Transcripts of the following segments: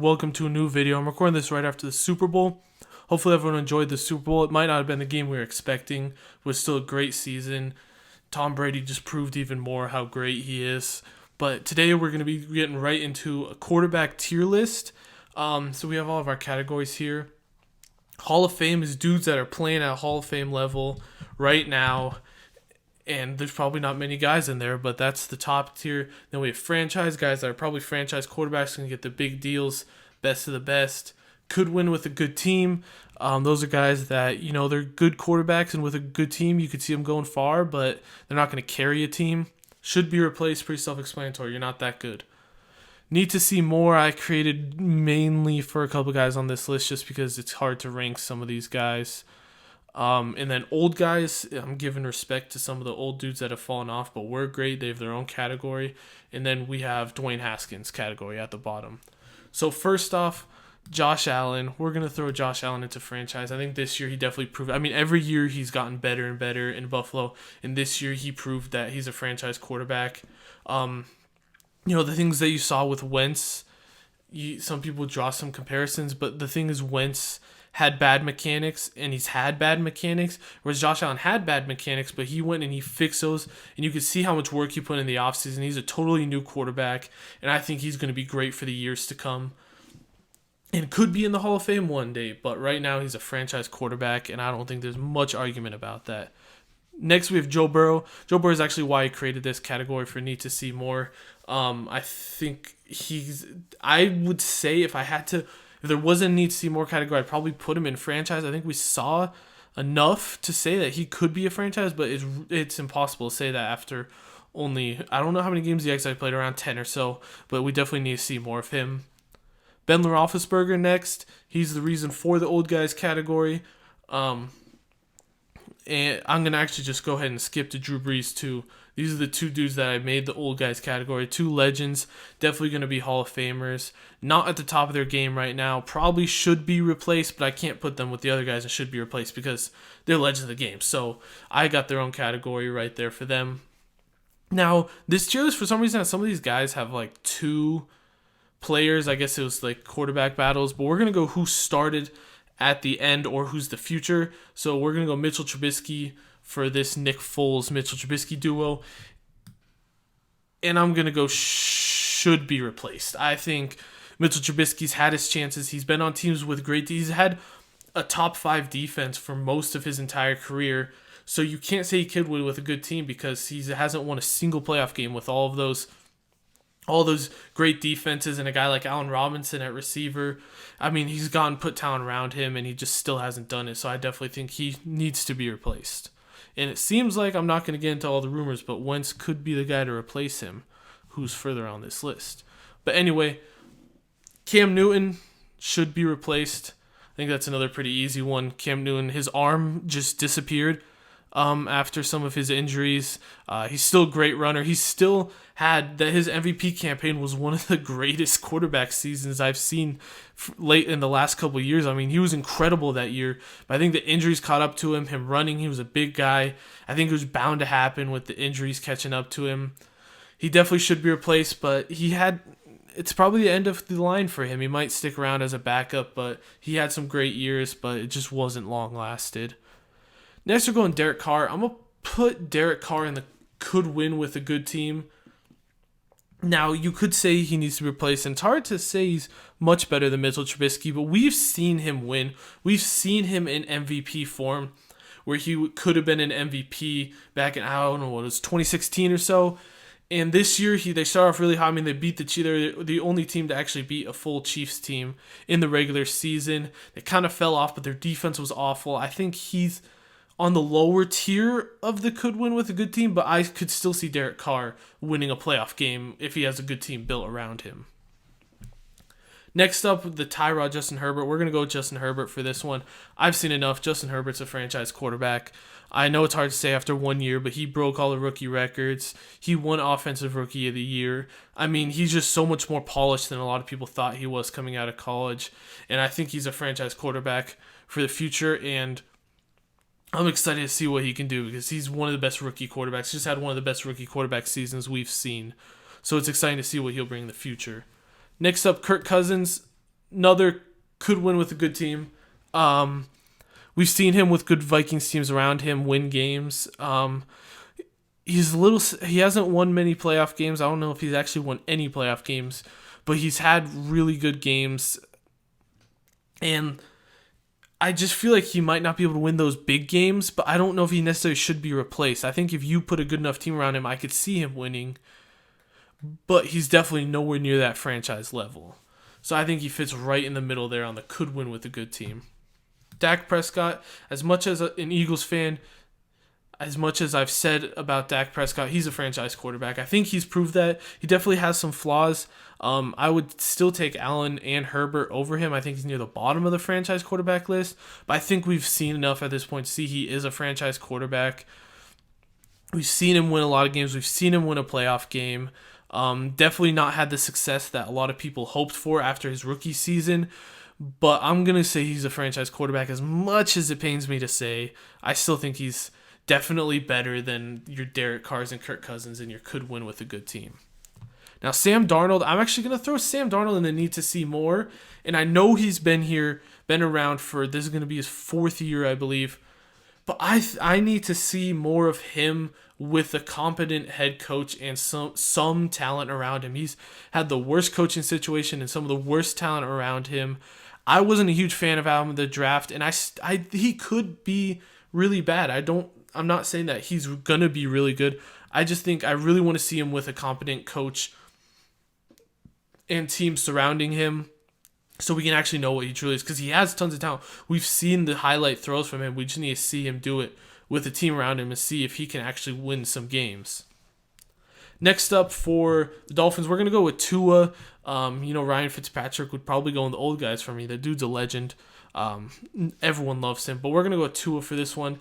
and welcome to a new video. I'm recording this right after the Super Bowl. Hopefully everyone enjoyed the Super Bowl. It might not have been the game we were expecting. It was still a great season. Tom Brady just proved even more how great he is. But today we're going to be getting right into a quarterback tier list. So we have all of our categories here. Hall of Fame is dudes that are playing at Hall of Fame level right now. And there's probably not many guys in there, but that's the top tier. Then we have franchise guys that are probably franchise quarterbacks, going to get the big deals, best of the best, could win with a good team. Those are guys that, they're good quarterbacks, and with a good team, you could see them going far, but they're not going to carry a team. Should be replaced, pretty self-explanatory. You're not that good. Need to see more. I created mainly for a couple guys on this list just because it's hard to rank some of these guys. And then old guys, I'm giving respect to some of the old dudes that have fallen off, but were great. They have their own category. And then we have Dwayne Haskins category at the bottom. So first off, Josh Allen. We're going to throw Josh Allen into franchise. I think this year he definitely proved. Every year he's gotten better and better in Buffalo. And this year he proved that he's a franchise quarterback. The things that you saw with Wentz, some people draw some comparisons, but the thing is Wentz had bad mechanics, and he's had bad mechanics, whereas Josh Allen had bad mechanics, but he went and he fixed those, and you could see how much work he put in the offseason. He's a totally new quarterback, and I think he's going to be great for the years to come, and could be in the Hall of Fame one day, but right now he's a franchise quarterback, and I don't think there's much argument about that. Next, we have Joe Burrow. Joe Burrow is actually why I created this category for need to see more. I think I would say if there was a need to see more category, I'd probably put him in franchise. I think we saw enough to say that he could be a franchise, but it's impossible to say that after only, I don't know how many games the X-I played, around 10 or so, but we definitely need to see more of him. Ben Roethlisberger next. He's the reason for the old guys category. And I'm going to actually just go ahead and skip to Drew Brees too. These are the two dudes that I made the old guys category. Two legends, definitely going to be Hall of Famers. Not at the top of their game right now. Probably should be replaced, but I can't put them with the other guys that should be replaced because they're legends of the game. So I got their own category right there for them. Now, this tier list, for some reason, some of these guys have like two players. I guess it was like quarterback battles, but we're going to go who started at the end or who's the future. So we're going to go Mitchell Trubisky for this Nick Foles Mitchell Trubisky duo. And I'm going to go should be replaced. I think Mitchell Trubisky's had his chances. He's been on teams with he's had a top 5 defense for most of his entire career. So you can't say he could win with a good team because he hasn't won a single playoff game with all those great defenses and a guy like Allen Robinson at receiver. He's put talent around him, and he just still hasn't done it. So I definitely think he needs to be replaced. And it seems like, I'm not going to get into all the rumors, but Wentz could be the guy to replace him, who's further on this list. But anyway, Cam Newton should be replaced. I think that's another pretty easy one. Cam Newton, his arm just disappeared after some of his injuries. He's still a great runner. He still had that. His MVP campaign was one of the greatest quarterback seasons I've seen late in the last couple of years. He was incredible that year, but I think the injuries caught up to him running. He was a big guy. I think it was bound to happen with the injuries catching up to him. He definitely should be replaced, but it's probably the end of the line for him. He might stick around as a backup, but he had some great years, but it just wasn't long lasted. Next, we're going Derek Carr. I'm going to put Derek Carr in the could win with a good team. Now, you could say he needs to be replaced, and it's hard to say he's much better than Mitchell Trubisky, but we've seen him win. We've seen him in MVP form, where he could have been an MVP back in, 2016 or so. And this year, they start off really hot. They beat the Chiefs. They're the only team to actually beat a full Chiefs team in the regular season. They kind of fell off, but their defense was awful. I think he's on the lower tier of the could win with a good team, but I could still see Derek Carr winning a playoff game if he has a good team built around him. Next up, the Tyrod Justin Herbert. We're going to go with Justin Herbert for this one. I've seen enough. Justin Herbert's a franchise quarterback. I know it's hard to say after 1 year, but he broke all the rookie records. He won Offensive Rookie of the Year. He's just so much more polished than a lot of people thought he was coming out of college. And I think he's a franchise quarterback for the future, and I'm excited to see what he can do because he's one of the best rookie quarterbacks. Just had one of the best rookie quarterback seasons we've seen. So it's exciting to see what he'll bring in the future. Next up, Kirk Cousins. another could win with a good team. We've seen him with good Vikings teams around him win games. He hasn't won many playoff games. I don't know if he's actually won any playoff games, but he's had really good games. And I just feel like he might not be able to win those big games, but I don't know if he necessarily should be replaced. I think if you put a good enough team around him, I could see him winning, but he's definitely nowhere near that franchise level. So I think he fits right in the middle there on the could win with a good team. Dak Prescott, as much as an Eagles fan, as much as I've said about Dak Prescott, he's a franchise quarterback. I think he's proved that. He definitely has some flaws. I would still take Allen and Herbert over him. I think he's near the bottom of the franchise quarterback list. But I think we've seen enough at this point to see he is a franchise quarterback. We've seen him win a lot of games. We've seen him win a playoff game. Definitely not had the success that a lot of people hoped for after his rookie season. But I'm going to say he's a franchise quarterback. As much as it pains me to say, I still think he's definitely better than your Derek Carrs and Kirk Cousins and your could win with a good team. Now, Sam Darnold, I'm actually going to throw Sam Darnold in the need to see more. And I know he's been around for, this is going to be his 4th year, I believe. But I need to see more of him with a competent head coach and some talent around him. He's had the worst coaching situation and some of the worst talent around him. I wasn't a huge fan of him in the draft, and he could be really bad. I'm not saying that he's going to be really good. I just think I really want to see him with a competent coach and team surrounding him so we can actually know what he truly is, because he has tons of talent. We've seen the highlight throws from him. We just need to see him do it with a team around him and see if he can actually win some games. Next up for the Dolphins, we're going to go with Tua. Ryan Fitzpatrick would probably go in the old guys for me. The dude's a legend. Everyone loves him. But we're going to go with Tua for this one.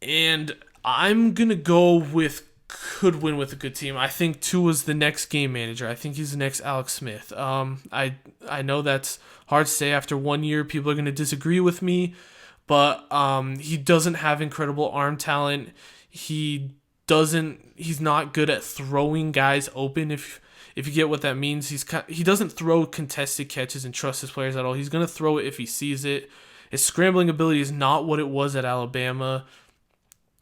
And I'm going to go with could win with a good team. I think Tua's the next game manager. I think he's the next Alex Smith. I know that's hard to say after 1 year. People are going to disagree with me. But he doesn't have incredible arm talent. He's not good at throwing guys open. If you get what that means, he doesn't throw contested catches and trust his players at all. He's going to throw it if he sees it. His scrambling ability is not what it was at Alabama.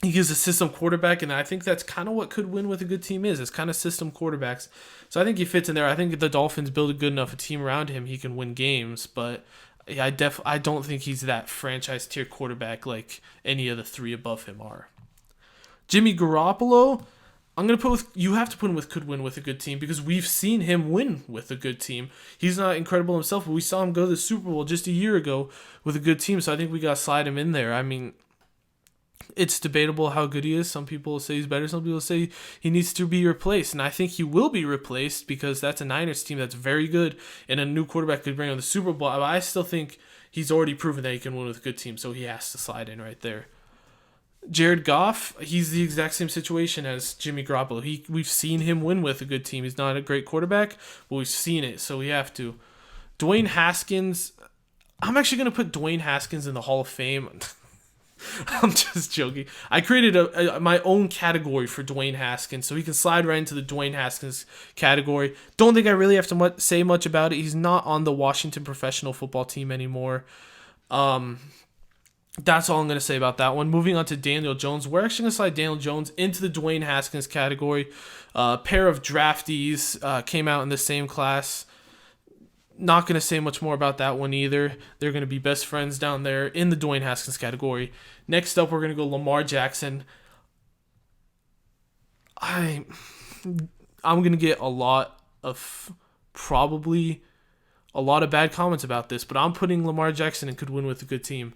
He's a system quarterback, and I think that's kind of what could win with a good team is. It's kind of system quarterbacks. So I think he fits in there. I think if the Dolphins build a good enough team around him, he can win games. But I don't think he's that franchise tier quarterback like any of the 3 above him are. Jimmy Garoppolo, you have to put him with could win with a good team because we've seen him win with a good team. He's not incredible himself, but we saw him go to the Super Bowl just a year ago with a good team, so I think we got to slide him in there. I mean, it's debatable how good he is. Some people say he's better. Some people say he needs to be replaced. And I think he will be replaced because that's a Niners team that's very good and a new quarterback could bring on the Super Bowl. But I still think he's already proven that he can win with a good team, so he has to slide in right there. Jared Goff, he's the exact same situation as Jimmy Garoppolo. We've seen him win with a good team. He's not a great quarterback, but we've seen it, so we have to. Dwayne Haskins, I'm actually going to put Dwayne Haskins in the Hall of Fame. I'm just joking. I created my own category for Dwayne Haskins, so he can slide right into the Dwayne Haskins category. Don't think I really have to say much about it. He's not on the Washington professional football team anymore. That's all I'm going to say about that one. Moving on to Daniel Jones. We're actually going to slide Daniel Jones into the Dwayne Haskins category. A pair of draftees came out in the same class. Not going to say much more about that one either. They're going to be best friends down there in the Dwayne Haskins category. Next up, we're going to go Lamar Jackson. I'm going to get a lot of bad comments about this, but I'm putting Lamar Jackson and could win with a good team.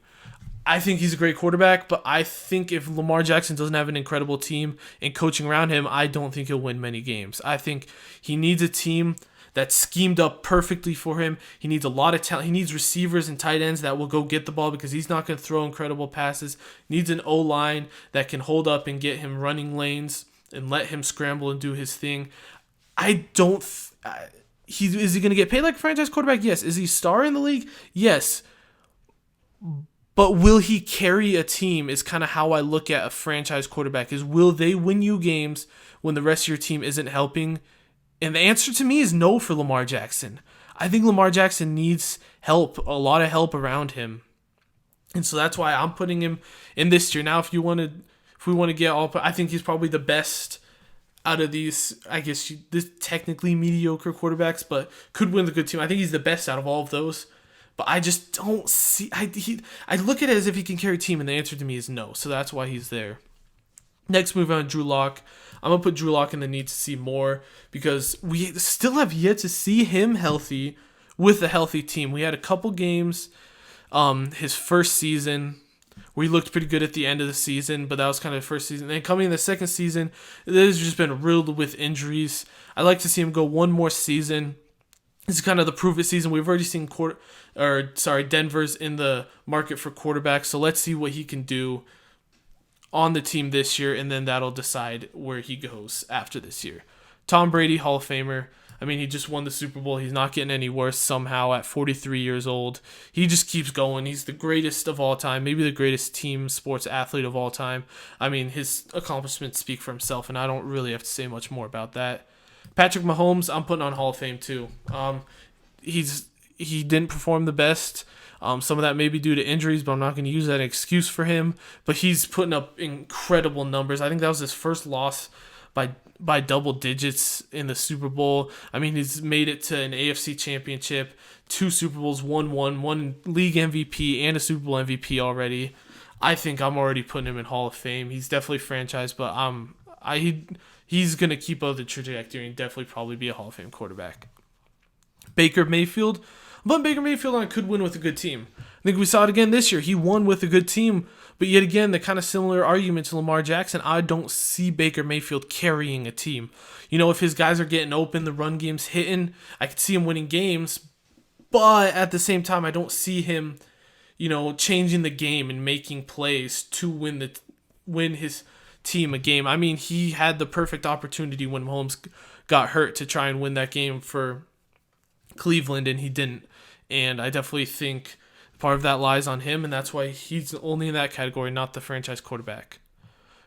I think he's a great quarterback, but I think if Lamar Jackson doesn't have an incredible team and coaching around him, I don't think he'll win many games. I think he needs a team that's schemed up perfectly for him. He needs a lot of talent. He needs receivers and tight ends that will go get the ball because he's not going to throw incredible passes. He needs an O-line that can hold up and get him running lanes and let him scramble and do his thing. Is he going to get paid like a franchise quarterback? Yes. Is he a star in the league? Yes. But will he carry a team is kind of how I look at a franchise quarterback. Is will they win you games when the rest of your team isn't helping? And the answer to me is no for Lamar Jackson. I think Lamar Jackson needs help, a lot of help around him. And so that's why I'm putting him in this tier. Now, if we want to get all, I think he's probably the best out of these, I guess, this technically mediocre quarterbacks, but could win the good team. I think he's the best out of all of those. But I just don't see, I look at it as if he can carry a team, and the answer to me is no. So that's why he's there. Next, move on, Drew Lock. I'm going to put Drew Lock in the need to see more because we still have yet to see him healthy with a healthy team. We had a couple games his first season where he looked pretty good at the end of the season, but that was kind of the first season. And coming in the second season, it has just been riddled with injuries. I'd like to see him go one more season. This is kind of the prove it season. We've already seen Denver's in the market for quarterbacks, so let's see what he can do on the team this year, and then that'll decide where he goes after this year. Tom Brady, Hall of Famer. I mean, he just won the Super Bowl. He's not getting any worse somehow at 43 years old. He just keeps going. He's the greatest of all time, maybe the greatest team sports athlete of all time. I mean, his accomplishments speak for himself, and I don't really have to say much more about that. Patrick Mahomes, I'm putting on Hall of Fame too. He didn't perform the best. Some of that may be due to injuries, but I'm not going to use that as an excuse for him. But he's putting up incredible numbers. I think that was his first loss by double digits in the Super Bowl. I mean, he's made it to an AFC championship, 2 Super Bowls, one league MVP and a Super Bowl MVP already. I think I'm already putting him in Hall of Fame. He's definitely franchised, but he's going to keep up the trajectory and definitely probably be a Hall of Fame quarterback. Baker Mayfield. But Baker Mayfield could win with a good team. I think we saw it again this year. He won with a good team, but yet again, the kind of similar argument to Lamar Jackson, I don't see Baker Mayfield carrying a team. You know, if his guys are getting open, the run game's hitting, I could see him winning games, but at the same time, I don't see him, changing the game and making plays to win his team a game. I mean, he had the perfect opportunity when Mahomes got hurt to try and win that game for Cleveland, and he didn't. And I definitely think part of that lies on him, and that's why he's only in that category, not the franchise quarterback.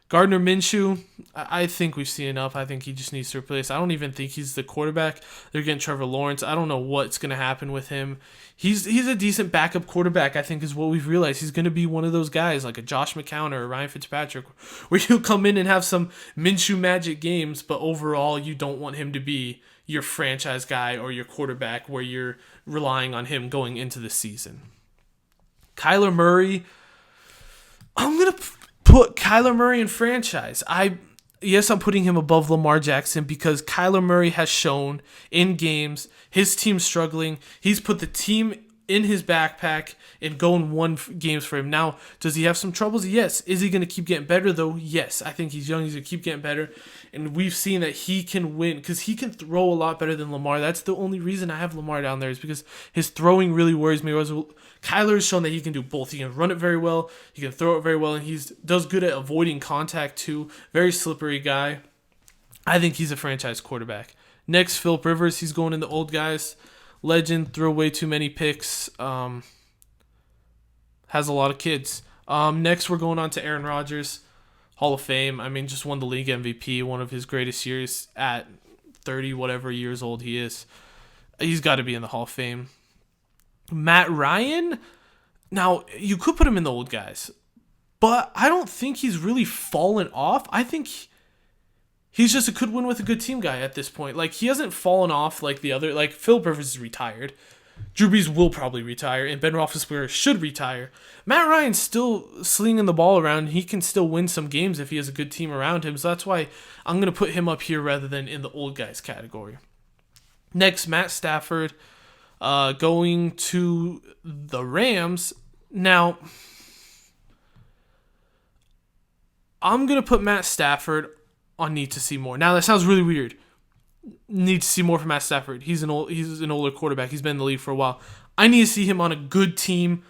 Gardner Minshew, I think we've seen enough. I think he just needs to replace. I don't even think he's the quarterback. They're getting Trevor Lawrence. I don't know what's going to happen with him. He's a decent backup quarterback, I think, is what we've realized. He's going to be one of those guys like a Josh McCown or a Ryan Fitzpatrick where he'll come in and have some Minshew magic games, but overall you don't want him to be your franchise guy or your quarterback where you're relying on him going into the season. Kyler Murray, I'm going to put Kyler Murray in franchise. I'm putting him above Lamar Jackson because Kyler Murray has shown in games his team's struggling. He's put the team in his backpack and won games for him. Now, does he have some troubles? Yes. Is he going to keep getting better, though? Yes. I think he's young. He's going to keep getting better. And we've seen that he can win because he can throw a lot better than Lamar. That's the only reason I have Lamar down there is because his throwing really worries me. Kyler has shown that he can do both. He can run it very well. He can throw it very well. And he does good at avoiding contact, too. Very slippery guy. I think he's a franchise quarterback. Next, Phillip Rivers. He's going in the old guys. Legend, throw way too many picks, has a lot of kids. Next, we're going on to Aaron Rodgers, Hall of Fame. I mean, just won the league MVP, one of his greatest years at 30, whatever years old he is. He's got to be in the Hall of Fame. Matt Ryan, now, you could put him in the old guys, but I don't think he's really fallen off. I think he's just a could win with a good team guy at this point. Like, he hasn't fallen off like the other. Like, Phillip Rivers is retired. Drew Brees will probably retire, and Ben Roethlisberger should retire. Matt Ryan's still slinging the ball around. He can still win some games if he has a good team around him. So that's why I'm going to put him up here rather than in the old guys category. Next, Matt Stafford going to the Rams. Now, I'm going to put Matt Stafford on need to see more. Now, that sounds really weird. Need to see more from Matt Stafford. He's an older quarterback. He's been in the league for a while. I need to see him on a good team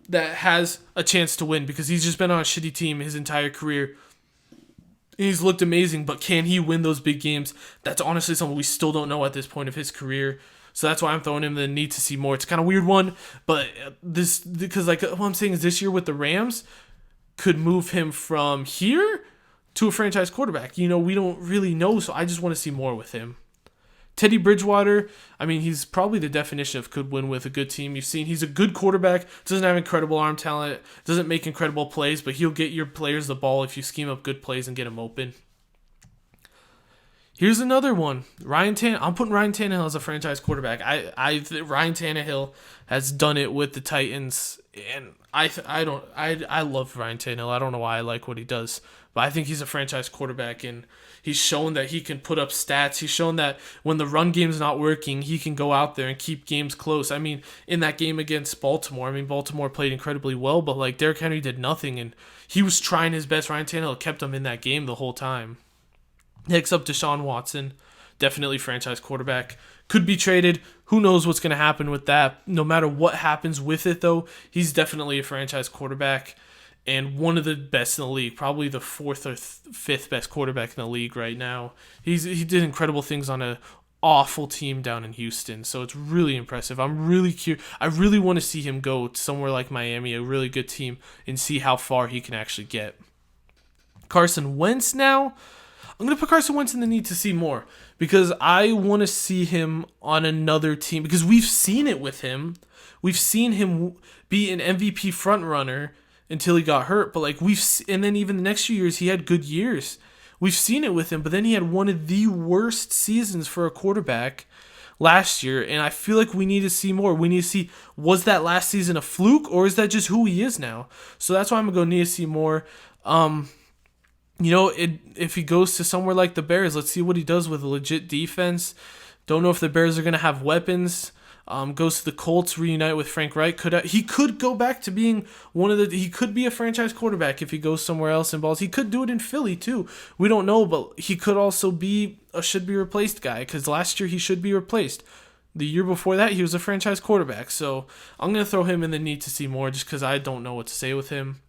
that has a chance to win because he's just been on a shitty team his entire career. He's looked amazing, but can he win those big games? That's honestly something we still don't know at this point of his career. So that's why I'm throwing him the need to see more. It's kind of a weird one, but because like what I'm saying is this year with the Rams could move him from here to a franchise quarterback. We don't really know, so I just want to see more with him. Teddy Bridgewater, I mean, he's probably the definition of could win with a good team. You've seen he's a good quarterback, doesn't have incredible arm talent, doesn't make incredible plays, but he'll get your players the ball if you scheme up good plays and get them open. Here's another one. I'm putting Ryan Tannehill as a franchise quarterback. Ryan Tannehill has done it with the Titans, and I love Ryan Tannehill. I don't know why I like what he does, but I think he's a franchise quarterback, and he's shown that he can put up stats. He's shown that when the run game's not working, he can go out there and keep games close. I mean, in that game against Baltimore, Baltimore played incredibly well, but like Derrick Henry did nothing, and he was trying his best. Ryan Tannehill kept him in that game the whole time. Next up, Deshaun Watson, definitely franchise quarterback. Could be traded. Who knows what's going to happen with that? No matter what happens with it, though, he's definitely a franchise quarterback and one of the best in the league. Probably the fourth or fifth best quarterback in the league right now. He did incredible things on an awful team down in Houston, so it's really impressive. I'm really curious. I really want to see him go to somewhere like Miami, a really good team, and see how far he can actually get. Carson Wentz now. I'm going to put Carson Wentz in the need to see more because I want to see him on another team because we've seen it with him. We've seen him be an MVP frontrunner until he got hurt, but and then even the next few years he had good years. We've seen it with him, but then he had one of the worst seasons for a quarterback last year, and I feel like we need to see more. We need to see, was that last season a fluke or is that just who he is now? So that's why I'm going to need to see more. If he goes to somewhere like the Bears, let's see what he does with a legit defense. Don't know if the Bears are going to have weapons. Goes to the Colts, reunite with Frank Reich. He could go back to being he could be a franchise quarterback if he goes somewhere else in balls. He could do it in Philly too. We don't know, but he could also be a should be replaced guy because last year he should be replaced. The year before that, he was a franchise quarterback. So I'm going to throw him in the need to see more just because I don't know what to say with him.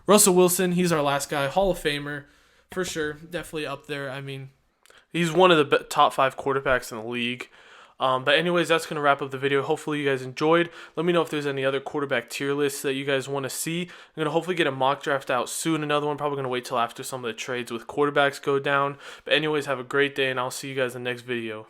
Russell Wilson, he's our last guy. Hall of Famer, for sure. Definitely up there. He's one of the top 5 quarterbacks in the league. But anyways, that's going to wrap up the video. Hopefully you guys enjoyed. Let me know if there's any other quarterback tier lists that you guys want to see. I'm going to hopefully get a mock draft out soon. Another one, probably going to wait till after some of the trades with quarterbacks go down. But anyways, have a great day, and I'll see you guys in the next video.